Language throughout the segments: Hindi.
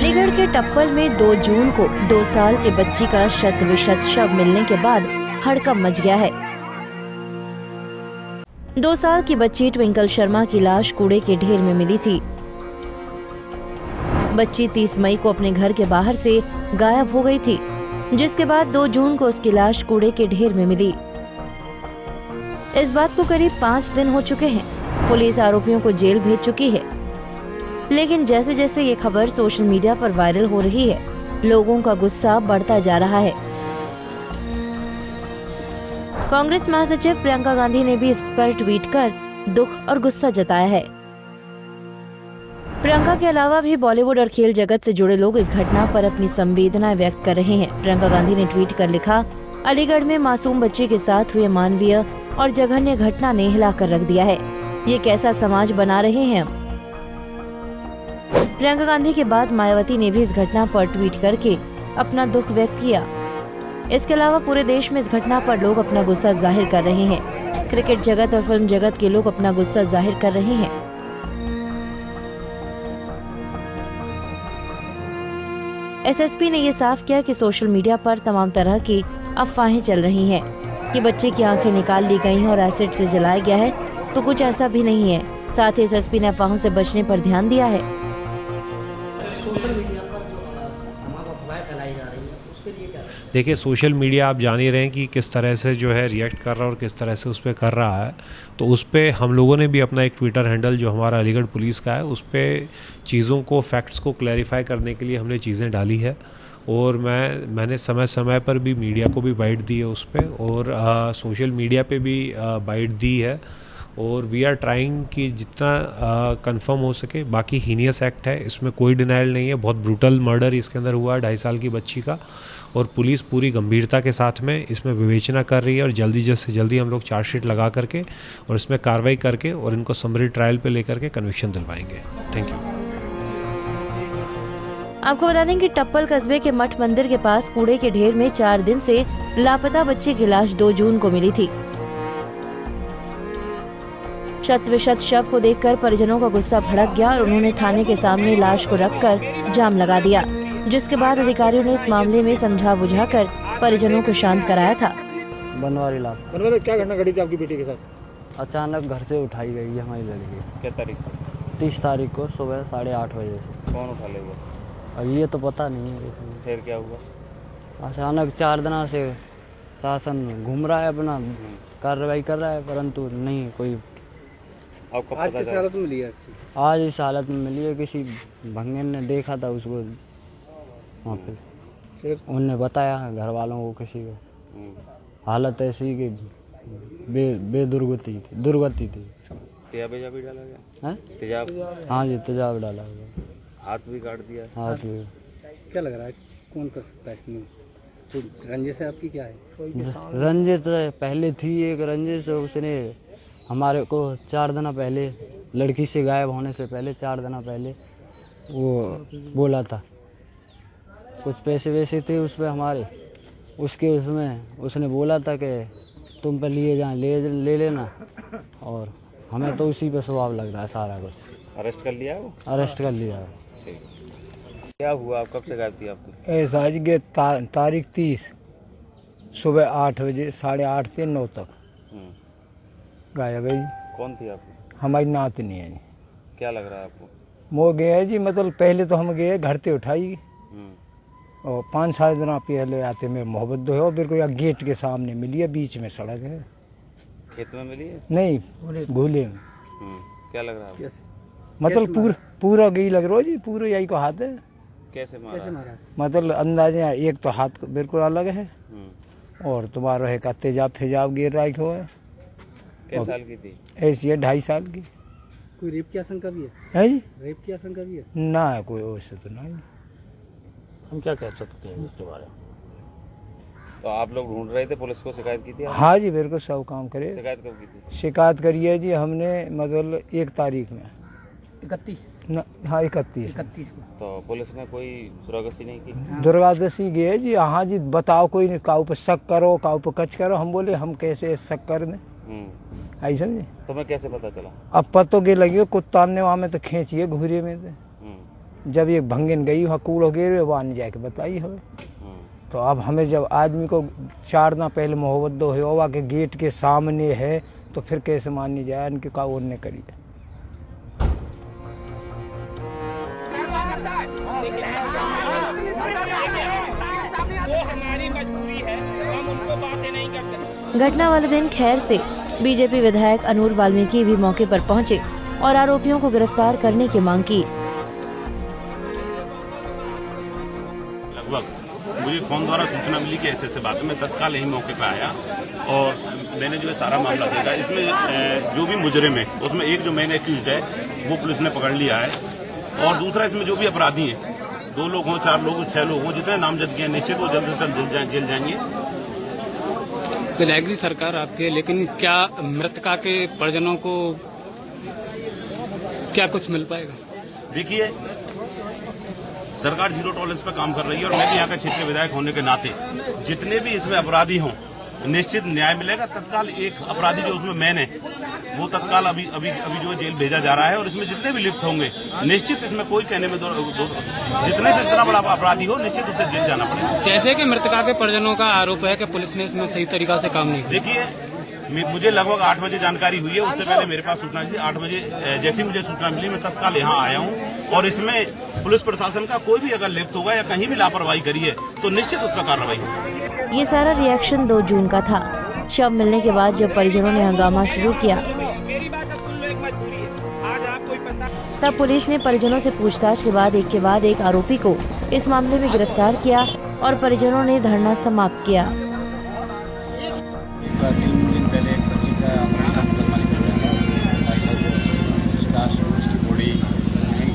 अलीगढ़ के टप्पल में 2 जून को 2 साल के बच्ची का शत विशत शव मिलने के बाद हड़कंप मच गया है। 2 साल की बच्ची ट्विंकल शर्मा की लाश कूड़े के ढेर में मिली थी। बच्ची 30 मई को अपने घर के बाहर से गायब हो गई थी, जिसके बाद 2 जून को उसकी लाश कूड़े के ढेर में मिली। इस बात को करीब 5 दिन हो चुके हैं। पुलिस आरोपियों को जेल भेज चुकी है, लेकिन जैसे जैसे ये खबर सोशल मीडिया पर वायरल हो रही है, लोगों का गुस्सा बढ़ता जा रहा है। कांग्रेस महासचिव प्रियंका गांधी ने भी इस पर ट्वीट कर दुख और गुस्सा जताया है। प्रियंका के अलावा भी बॉलीवुड और खेल जगत से जुड़े लोग इस घटना पर अपनी संवेदनाएं व्यक्त कर रहे हैं। प्रियंका गांधी ने ट्वीट कर लिखा, अलीगढ़ में मासूम बच्चे के साथ हुए मानवीय और जघन्य घटना ने हिलाकर रख दिया है। ये कैसा समाज बना रहे हैं हम। प्रियंका गांधी के बाद मायावती ने भी इस घटना पर ट्वीट करके अपना दुख व्यक्त किया। इसके अलावा पूरे देश में इस घटना पर लोग अपना गुस्सा जाहिर कर रहे हैं। क्रिकेट जगत और फिल्म जगत के लोग अपना गुस्सा जाहिर कर रहे हैं। एसएसपी ने ये साफ किया कि सोशल मीडिया पर तमाम तरह की अफवाहें चल रही हैं कि बच्चे की आंखें निकाल ली गई हैं और एसिड से जलाया गया है, तो कुछ ऐसा भी नहीं है। साथ ही एसएसपी ने अफवाहों से बचने पर ध्यान दिया है। सोशल मीडिया पर जो तमाम अफवाहें फैलाई जा रही हैं, उसके लिए क्या? देखिए, सोशल मीडिया आप जान ही रहे हैं कि किस तरह से जो है रिएक्ट कर रहा है और किस तरह से उस पर कर रहा है। तो उस पर हम लोगों ने भी अपना एक ट्विटर हैंडल जो हमारा अलीगढ़ पुलिस का है, उस पर चीज़ों को, फैक्ट्स को क्लैरिफाई करने के लिए हमने चीज़ें डाली है। और मैंने समय समय पर भी मीडिया को भी बाइट दी है उस पर, और सोशल मीडिया पे भी बाइट दी है। और वी आर ट्राइंग कि जितना कंफर्म हो सके। बाकी हीनियस एक्ट है, इसमें कोई डिनाइल नहीं है। बहुत ब्रूटल मर्डर इसके अंदर हुआ है 2.5 साल की बच्ची का, और पुलिस पूरी गंभीरता के साथ में इसमें विवेचना कर रही है और जल्दी से जल्दी हम लोग चार्जशीट लगा करके और इसमें कार्रवाई करके और इनको समरी ट्रायल पे लेकर के कन्विक्शन दिलवाएंगे। Thank you. आपको बता दें कि टप्पल कस्बे के मठ मंदिर के पास कूड़े के ढेर में 4 दिन से लापता बच्चे की लाश 2 जून को मिली थी। शत विशत शव को देखकर परिजनों का गुस्सा भड़क गया और उन्होंने थाने के सामने लाश को रखकर जाम लगा दिया, जिसके बाद अधिकारियों ने इस मामले में समझा बुझाकर परिजनों को शांत कराया था। बनवारी लाभ। क्या घटना घटी थी आपकी बेटी के साथ? अचानक घर से उठाई गई है हमारी लड़की। क्या तारीख को? 30 तारीख को सुबह 8:30 बजे से। कौन उठा ले गया? और ये तो पता नहीं है। फिर क्या हुआ? अचानक 4 दिन से शासन घूम रहा है, अपना कार्रवाई कर रहा है, परंतु नहीं कोई। आपको आज पता किस चला? हालत में मिली है? आज इस हालत में मिली है। किसी भंगन ने देखा था उसको वहाँ पे, फिर उनने बताया घर वालों को किसी को। हालत ऐसी कि दुर्गति थी। तेजाब भी डाला गया? हैं? तेजाब? हाँ जी, तेजाब डाला गया। हाथ भी काट दिया? हाथ भी। क्या लग रहा है कौन कर सकता है इसमें? कोई रंजिश है आपकी? क्या है रंजिश पहले थी एक रंजिश, उसने हमारे को 4 दिन पहले, लड़की से गायब होने से पहले 4 दिन पहले वो बोला था कुछ पैसे वैसे थे उस पर हमारे, उसके उसमें उसने बोला था कि तुम पे लिए जाएं, ले लेना। और हमें तो उसी पे स्वभाव लग रहा है सारा कुछ। अरेस्ट कर लिया वो? अरेस्ट कर लिया। क्या हुआ? आप कब से गायब थी आपकी? ऐसा आज के तारीख 30 सुबह 8 बजे 8:30 से 9 तक गायब है जी। कौन थी आपकी? हमारी नातनी है जी। क्या लग रहा है आपको? वो गए है जी, मतलब पहले तो हम गए घर से उठाई और 5-7 दिन पहले आते में मोहब्बत दो है, और बिल्कुल यहाँ गेट के सामने मिली है, बीच में सड़क है। खेत में मिली है? नहीं, घूले में। क्या लग रहा है? मतलब पूरा गई लग रहा है जी, पूरा यही को हाथ है। कैसे मारा? मतलब अंदाजे एक तो हाथ बिल्कुल अलग है, और तुम्हारा है का तेजाब फेजाब गिर रहा है। किस साल की थी? ऐसी है 2.5 साल की। कोई रेप की आशंका भी है जी? रेप की आशंका भी है? ना, कोई वैसे तो नहीं। हम क्या कह सकते हैं इसके बारे में? तो आप लोग ढूंढ रहे थे, पुलिस को शिकायत की थी आपने? हाँ जी, बिल्कुल सब काम करे। शिकायत कब की थी? शिकायत करी है जी हमने, मतलब 1 तारीख में। 31? हाँ, 31 को। तो पुलिस ने कोई सुरागसी नहीं की? दुर्गादशी गए जी। हाँ जी, बताओ कोई काऊ पे शक करो, काऊ पे कच करो। हम बोले हम कैसे शक कर दें, आई समझे। तुम्हें कैसे पता चला? अब पतो के लगी कुत्ता ने वहाँ में तो खींची है घूरे में, तो जब ये भंगन गई वहाँ कूड़ो गिरे वहाँ नहीं जाके बताई हमें। तो अब हमें जब आदमी को 4 दिन पहले मोहब्बत दो है वहाँ के गेट के सामने है तो फिर कैसे मानी जाए इनके का और नहीं करिए। घटना वाले दिन खैर से बीजेपी विधायक अनूर वाल्मीकि भी मौके पर पहुंचे और आरोपियों को गिरफ्तार करने की मांग की। लगभग मुझे फोन द्वारा सूचना मिली कि ऐसे बात है। मैं तत्काल यही मौके पर आया और मैंने जो है सारा मामला देखा। इसमें जो भी मुजरिम है उसमें एक जो मेन एक्यूज्ड है वो पुलिस ने पकड़ लिया है और दूसरा इसमें जो भी अपराधी हैं 2 लोग हों 4 लोग हों 6 लोग हों जितने नामजदगी हैं निश्चित वो जल्द से जल्द जेल जाएंगे। विधायक जी सरकार आपके, लेकिन क्या मृतका के परिजनों को क्या कुछ मिल पाएगा? देखिए सरकार 0 टॉलरेंस पर काम कर रही है और मैं भी यहाँ का क्षेत्रीय विधायक होने के नाते जितने भी इसमें अपराधी हों निश्चित न्याय मिलेगा। तत्काल एक अपराधी जो उसमें मैन है वो तत्काल अभी जो जेल भेजा जा रहा है और इसमें जितने भी लिप्त होंगे निश्चित इसमें कोई कहने में जितने से जितना बड़ा अपराधी हो निश्चित उसे जेल जाना पड़ेगा। जैसे कि मृतका के परिजनों का आरोप है कि पुलिस ने इसमें सही तरीका से काम नहीं किया। देखिए मुझे लगभग 8 बजे जानकारी हुई है, उससे पहले मेरे पास सूचना थी। 8 बजे जैसी मुझे सूचना मिली मैं तत्काल यहाँ आया हूँ और इसमें पुलिस प्रशासन का कोई भी अगर लिप्त होगा या कहीं भी लापरवाही करी है तो निश्चित उसका कार्रवाई होगी। ये सारा रिएक्शन 2 जून का था। शव मिलने के बाद जब परिजनों ने हंगामा शुरू किया तब पुलिस ने परिजनों से पूछताछ के बाद एक आरोपी को इस मामले में गिरफ्तार किया और परिजनों ने धरना समाप्त किया। 3 दिन पहले एक बच्ची का मुकदमा चल रहा था। उसकी बॉडी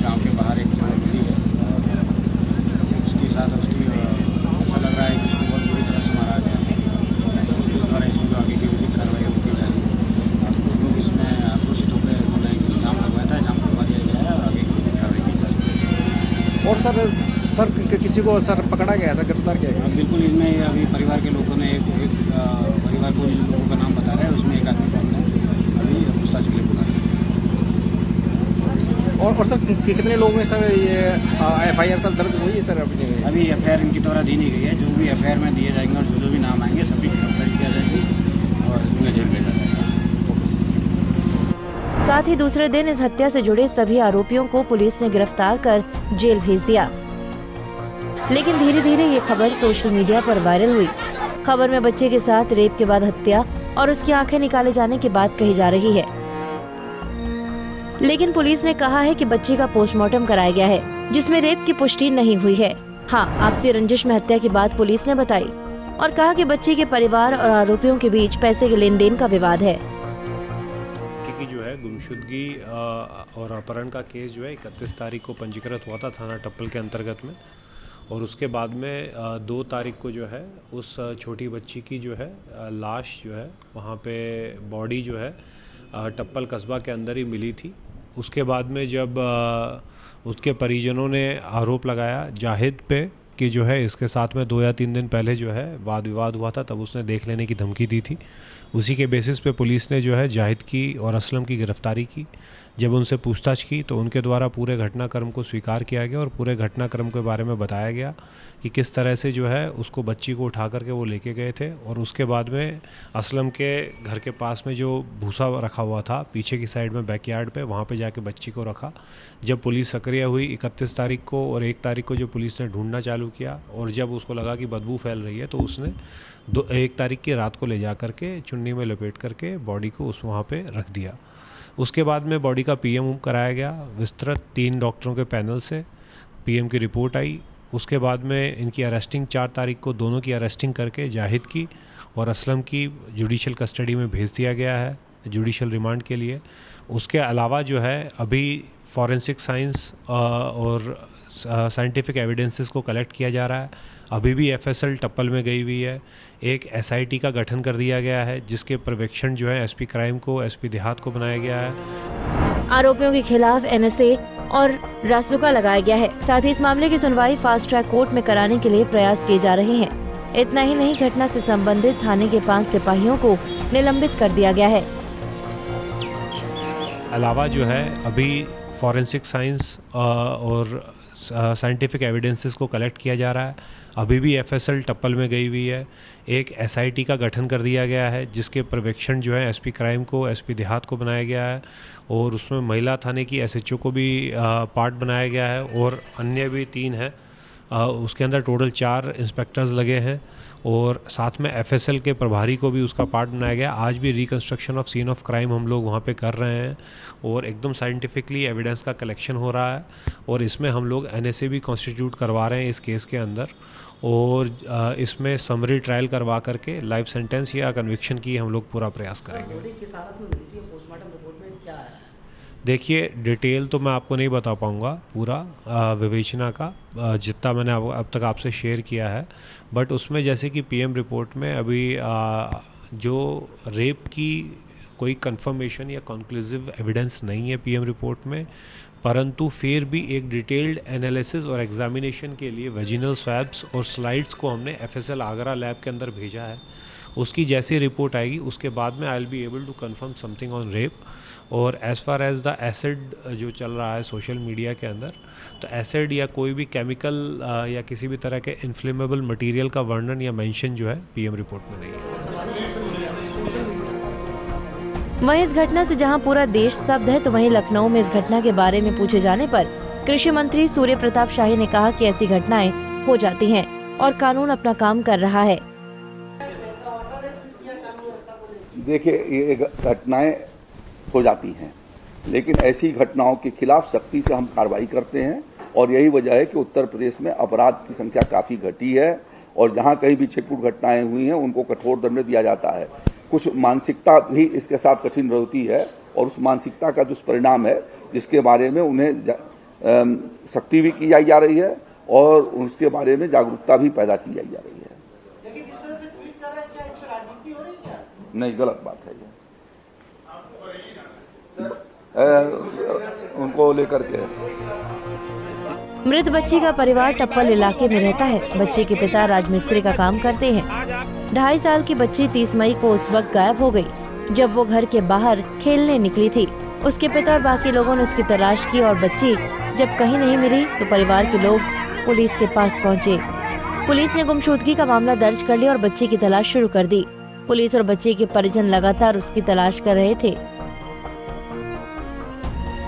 गाँव के बाहर एक जगह मिली है। उसके साथ उसकी ऐसा लग रहा है कि उसको बहुत बुरी तरह से मारा गया। पुलिस द्वारा इसमें जो आगे की विधिक कार्रवाई होती जा रही है। लोग इसमें आक्रोशित होकर उन्होंने जाम लगवाया था, जाम लगवा दिया गया है और आगे की विधिक कार्रवाई की जा रही है। और सर किसी को सर पकड़ा गया था, गिरफ्तार किया गया? बिल्कुल, इनमें अभी परिवार के लोगों ने एक परिवार को जिन लोगों का नाम बता रहे हैं उसमें एक आदमी को हमने अभी पूछताछ के लिए बुला रहे। और सर कितने लोग में सर ये FIR सर दर्ज हुई है? सर अभी FIR इनकी द्वारा दी नहीं गई है। जो भी FIR में दिए जाएंगे और जो भी नाम आएंगे सभी गिरफ्तारी किया जाएगी और उन्हें जेल भेजा जाएगा। साथ ही दूसरे दिन इस हत्या से जुड़े सभी आरोपियों को पुलिस ने गिरफ्तार कर जेल भेज दिया। लेकिन धीरे धीरे ये खबर सोशल मीडिया पर वायरल हुई। खबर में बच्चे के साथ रेप के बाद हत्या और उसकी आंखें निकाले जाने की बात कही जा रही है। लेकिन पुलिस ने कहा है कि बच्ची का पोस्टमार्टम कराया गया है जिसमें रेप की पुष्टि नहीं हुई है। हाँ, आपसी रंजिश में हत्या की बात पुलिस ने बताई और कहा कि बच्ची के परिवार और आरोपियों के बीच पैसे के लेन देन का विवाद है। की जो है गुमशुदगी और अपहरण का केस जो है 31 तारीख को पंजीकृत हुआ था थाना टप्पल के अंतर्गत में और उसके बाद में 2 तारीख को जो है उस छोटी बच्ची की जो है लाश जो है वहाँ पे बॉडी जो है टप्पल कस्बा के अंदर ही मिली थी। उसके बाद में जब उसके परिजनों ने आरोप लगाया जाहिद पे कि जो है इसके साथ में 2 या 3 दिन पहले जो है वाद विवाद हुआ था, तब उसने देख लेने की धमकी दी थी। उसी के बेसिस पे पुलिस ने जो है जाहिद की और असलम की गिरफ्तारी की। जब उनसे पूछताछ की तो उनके द्वारा पूरे घटनाक्रम को स्वीकार किया गया और पूरे घटनाक्रम के बारे में बताया गया कि किस तरह से जो है उसको बच्ची को उठा करके वो लेके गए थे और उसके बाद में असलम के घर के पास में जो भूसा रखा हुआ था पीछे की साइड में बैकयार्ड पे, वहाँ पे जाके बच्ची को रखा। जब पुलिस सक्रिय हुई 31 तारीख को और 1 तारीख को जो पुलिस ने ढूंढना चालू किया और जब उसको लगा कि बदबू फैल रही है तो उसने 1 तारीख की रात को ले जा करके चुन्नी में लपेट करके बॉडी को उस वहाँ पे रख दिया। उसके बाद में बॉडी का PM कराया गया विस्तृत 3 डॉक्टरों के पैनल से। PM की रिपोर्ट आई। उसके बाद में इनकी अरेस्टिंग 4 तारीख को दोनों की अरेस्टिंग करके जाहिद की और असलम की जुडिशल कस्टडी में भेज दिया गया है जुडिशल रिमांड के लिए। उसके अलावा जो है अभी फॉरेंसिक साइंस और साइंटिफिक एविडेंसेस को कलेक्ट किया जा रहा है। अभी भी FSL टप्पल में गई हुई है। एक SIT का गठन कर दिया गया है जिसके पर्यवेक्षण जो है SP क्राइम को, SP देहात को बनाया गया है। आरोपियों के खिलाफ NSA और रासुका लगाया गया है। साथ ही इस मामले की सुनवाई फास्ट ट्रैक कोर्ट में कराने के लिए प्रयास किए जा रहे हैं। इतना ही नहीं, घटना से संबंधित थाने के 5 सिपाहियों को निलंबित कर दिया गया है। अलावा जो है अभी फॉरेंसिक साइंस और साइंटिफिक एविडेंसेस को कलेक्ट किया जा रहा है। अभी भी एफएसएल टप्पल में गई हुई है। एक एसआईटी का गठन कर दिया गया है जिसके पर्यवेक्षण जो है एसपी क्राइम को, एसपी देहात को बनाया गया है और उसमें महिला थाने की एसएचओ को भी पार्ट बनाया गया है और अन्य भी 3 हैं। उसके अंदर टोटल 4 इंस्पेक्टर्स लगे हैं और साथ में एफएसएल के प्रभारी को भी उसका पार्ट बनाया गया। आज भी reconstruction of scene of crime हम लोग वहाँ पे कर रहे हैं और एकदम साइंटिफिकली एविडेंस का कलेक्शन हो रहा है और इसमें हम लोग एनएसए भी कॉन्स्टिट्यूट करवा रहे हैं इस केस के अंदर और इसमें समरी ट्रायल करवा करके लाइफ सेंटेंस या कन्विक्शन की हम लोग पूरा प्रयास करेंगे। किस हालत में मिली थी, पोस्टमार्टम रिपोर्ट में क्या है? देखिए, डिटेल तो मैं आपको नहीं बता पाऊँगा पूरा विवेचना का, जितना मैंने अब तक आपसे शेयर किया है, बट उसमें जैसे कि पीएम रिपोर्ट में अभी जो रेप की कोई कंफर्मेशन या कंक्लूसिव एविडेंस नहीं है पीएम रिपोर्ट में, परंतु फिर भी एक डिटेल्ड एनालिसिस और एग्जामिनेशन के लिए वेजिनल स्वैब्स और स्लाइड्स को हमने एफएसएल आगरा लैब के अंदर भेजा है। उसकी जैसी रिपोर्ट आएगी उसके बाद में I will be able to confirm something on rape. और as far as the acid जो चल रहा है सोशल मीडिया के अंदर, तो एसिड या कोई भी केमिकल या किसी भी तरह के इन्फ्लेमेबल मटेरियल का वर्णन या मेंशन जो है पीएम रिपोर्ट में नहीं है। वहीं इस घटना से जहां पूरा देश स्तब्ध है, तो वहीं लखनऊ में इस घटना के बारे में पूछे जाने पर कृषि मंत्री सूर्य प्रताप शाही ने कहा कि ऐसी घटनाएं हो जाती हैं और कानून अपना काम कर रहा है। देखिए, ये घटनाएं हो जाती हैं, लेकिन ऐसी घटनाओं के खिलाफ सख्ती से हम कार्रवाई करते हैं और यही वजह है कि उत्तर प्रदेश में अपराध की संख्या काफी घटी है और जहां कहीं भी छिटपुट घटनाएं हुई हैं उनको कठोर दंड दिया जाता है। कुछ मानसिकता भी इसके साथ कठिन रहती है और उस मानसिकता का दुष्परिणाम है जिसके बारे में उन्हें सख्ती भी की जा रही है और उसके बारे में जागरूकता भी पैदा की जा रही है। नहीं, गलत बात है ये उनको लेकर के। मृत बच्ची का परिवार टप्पल इलाके में रहता है। बच्चे के पिता राजमिस्त्री का काम करते हैं। 2.5 साल की बच्ची 30 मई को उस वक्त गायब हो गई जब वो घर के बाहर खेलने निकली थी। उसके पिता और बाकी लोगों ने उसकी तलाश की और बच्ची जब कहीं नहीं मिली तो परिवार के लोग पुलिस के पास पहुंचे। पुलिस ने गुमशुदगी का मामला दर्ज कर लिया और बच्ची की तलाश शुरू कर दी। पुलिस और बच्चे के परिजन लगातार उसकी तलाश कर रहे थे।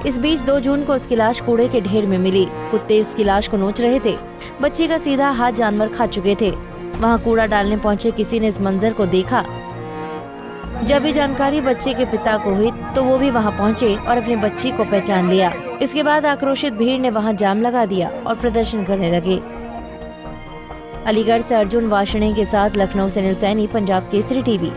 इस बीच 2 जून को उसकी लाश कूड़े के ढेर में मिली। कुत्ते उसकी लाश को नोच रहे थे। बच्ची का सीधा हाथ जानवर खा चुके थे। वहां कूड़ा डालने पहुंचे किसी ने इस मंजर को देखा। जब ये जानकारी बच्चे के पिता को हुई तो वो भी वहां पहुंचे और अपनी बच्ची को पहचान लिया। इसके बाद आक्रोशित भीड़ ने वहां जाम लगा दिया और प्रदर्शन करने लगे। अलीगढ़ से अर्जुन वाशणे के साथ लखनऊ से अनिल सैनी, पंजाब केसरी टीवी।